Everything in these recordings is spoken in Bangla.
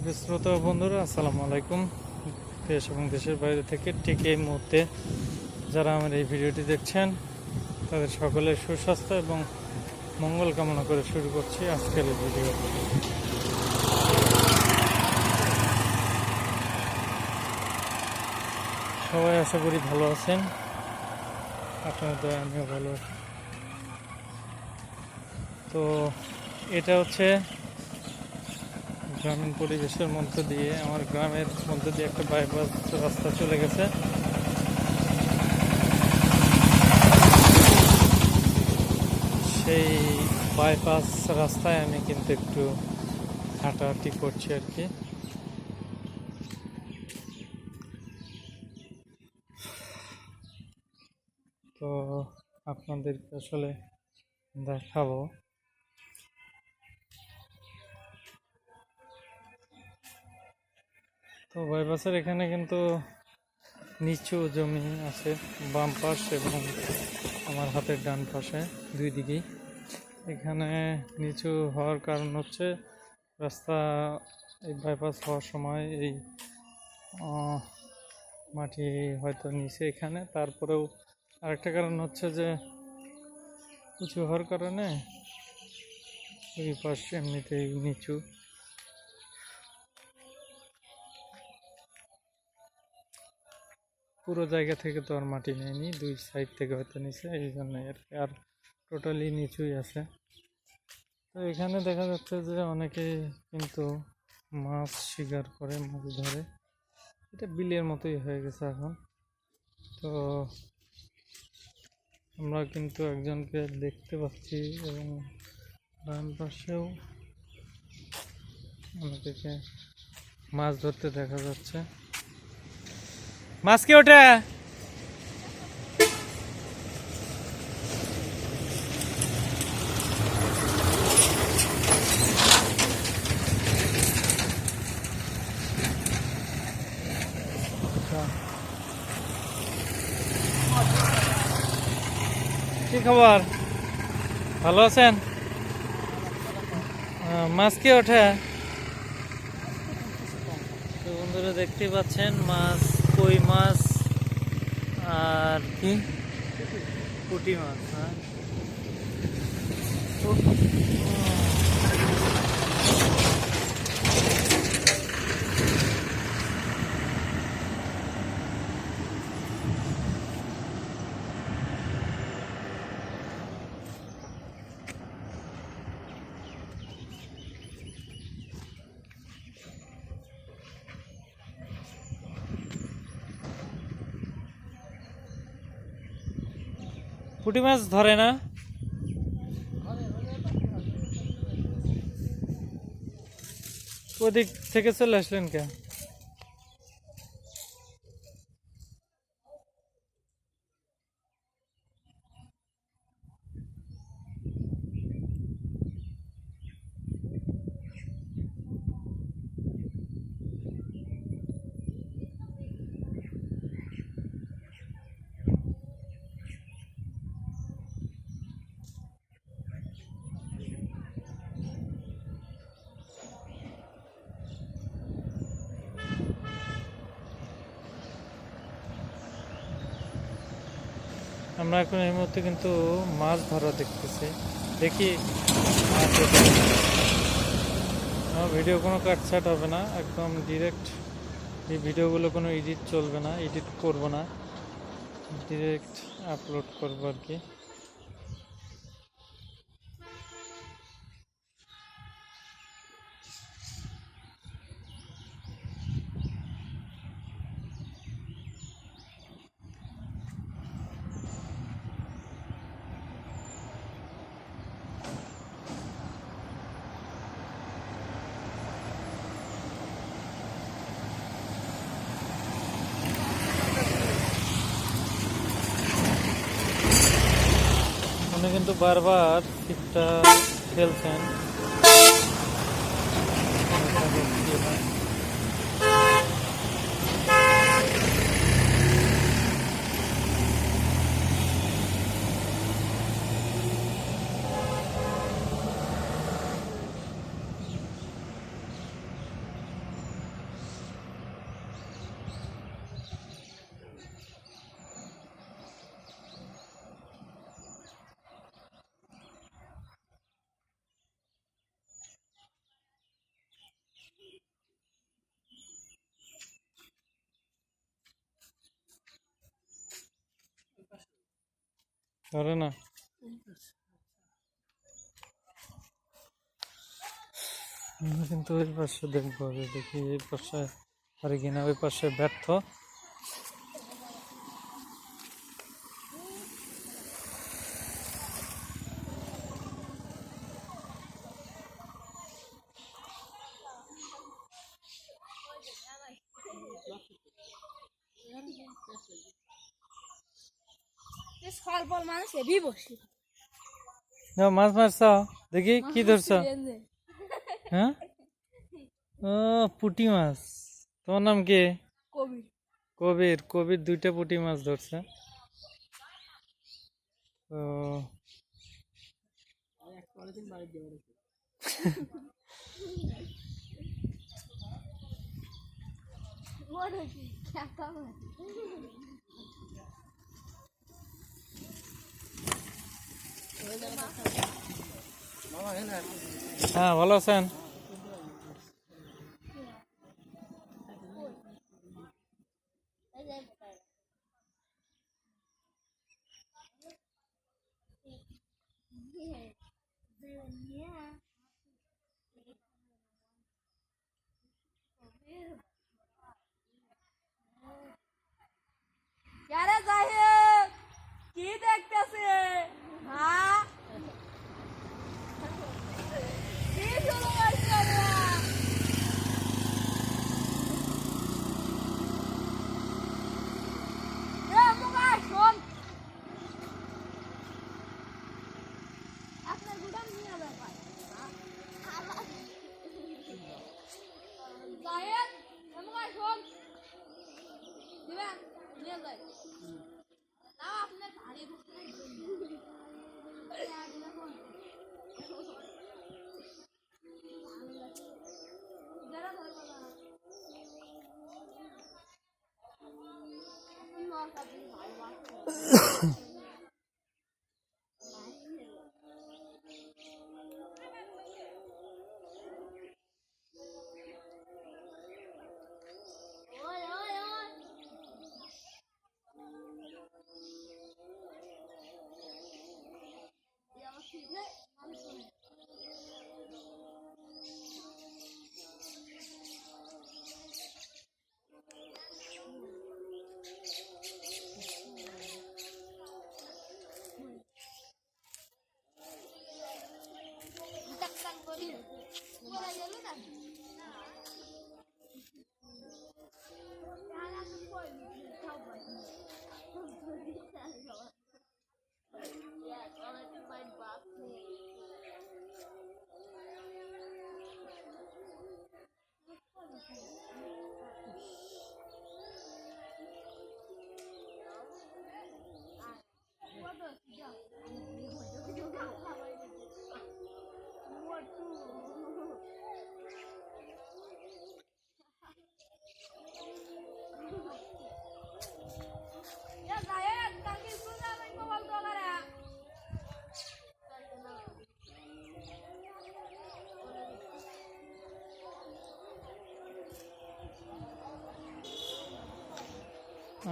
সুপ্রিয় শ্রোতা ও বন্ধুরা, আসসালামু আলাইকুম। দেশ এবং দেশের বাইরে থেকে ঠিক এই মুহূর্তে যারা আমার এই ভিডিওটি দেখছেন তাদের সকলের সুস্বাস্থ্য এবং মঙ্গল কামনা করে শুরু করছি আজকের এই ভিডিও। সবাই আশা করি ভালো আছেন, আপনাদের দয়া আমিও ভালো আছি। তো এটা হচ্ছে গ্রামীণ পরিবেশের মধ্য দিয়ে, আমার গ্রামের মধ্যে দিয়ে একটা বাইপাস রাস্তা চলে গেছে। সেই বাইপাস রাস্তায় আমি কিন্তু একটু হাঁটাহাঁটি করছি আর কি। তো আপনাদেরকে আসলে দেখাবো। তো বাইপাসের এখানে কিন্তু নিচু জমি আছে, বাম পাশ এবং আমার হাতের ডান পাশে দুই দিকেই। এখানে নিচু হওয়ার কারণ হচ্ছে রাস্তা এই বাইপাস হওয়ার সময় এই মাটি হয়তো নিচে এখানে, তারপরেও আরেকটা কারণ হচ্ছে যে উঁচু হওয়ার কারণে ওই পাশ এমনিতেই নিচু। পুরো জায়গা থেকে তো আর মাটি নেয়নি, দুই সাইড থেকে হয়তো নিচে, এই জন্য আর টোটালি নিচুই আছে। তো এখানে দেখা যাচ্ছে যে অনেকে কিন্তু মাছ শিকার করে, মাছ ধরে। এটা বিলের মতোই হয়ে গেছে এখন। তো আমরা কিন্তু একজনকে দেখতে পাচ্ছি এবং ডান পাশেও অনেকে মাছ ধরতে দেখা যাচ্ছে। মাছ কি ওঠে? কি খবর, ভালো আছেন? মাছ কি ওঠে? তো বন্ধুরা দেখতে পাচ্ছেন মাছ, কই মাছ আর কি পুঁটি মাছ। হ্যাঁ, পুঁটি মাছ ধরে না? ওদিক থেকে চলে আসলেন কেন? আমরা এখন এই মুহূর্তে কিন্তু মাছ ধরা দেখতেছি, দেখি ভিডিও কোনো কাটছাট হবে না, একদম ডিরেক্ট। এই ভিডিওগুলো কোনো এডিট চলবে না, এডিট করব না, ডিরেক্ট আপলোড করবো আর কি। উনি কিন্তু বারবার ছিপটা ফেলছেন। ধরে না। আমরা কিন্তু ওই পাশে দেখবো, দেখি এই পাশে পারি কিনা। ওই পাশে ব্যর্থ। মাছ মারছ, দেখি কি ধরছ? হ্যাঁ, ও পুঁটি মাছ। তোমার নাম কি? কবির। কবির 2টা পুঁটি মাছ ধরছে। তো হ্যাঁ, ভালো আছেন? কি দেখতেছে? হ্যাঁ, কি শুরু করছে? আপনার গুদাম নিয়ে যাবে। জায়েদ, আমাকে শোন। দিবেন, নিয়ে যাই। না, আপনার ভারী বুঝতে যারা ধরবো না।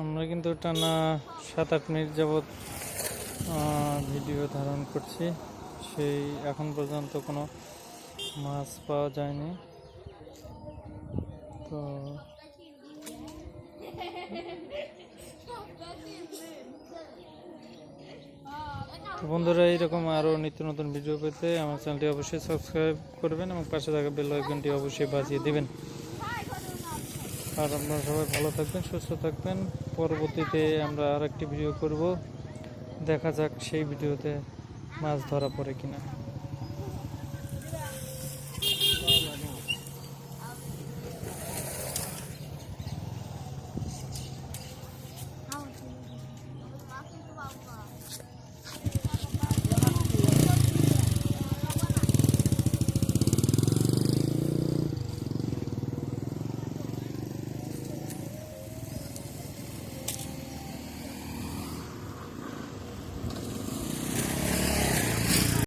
আমরা কিন্তু টানা 7-8 মিনিট যাবৎ ভিডিও ধারণ করছি। সেই এখন পর্যন্ত কোনো মাছ পাওয়া যায়নি। তো বন্ধুরা, এইরকম আরও নিত্য নতুন ভিডিও পেতে আমার চ্যানেলটি অবশ্যই সাবস্ক্রাইব করবেন এবং পাশে থাকা বেল আইকনটি অবশ্যই বাজিয়ে দেবেন। আর আপনারা সবাই ভালো থাকবেন, সুস্থ থাকবেন। পরবর্তীতে আমরা আরেকটি ভিডিও করব, দেখা যাক সেই ভিডিওতে মাছ ধরা পড়ে কিনা।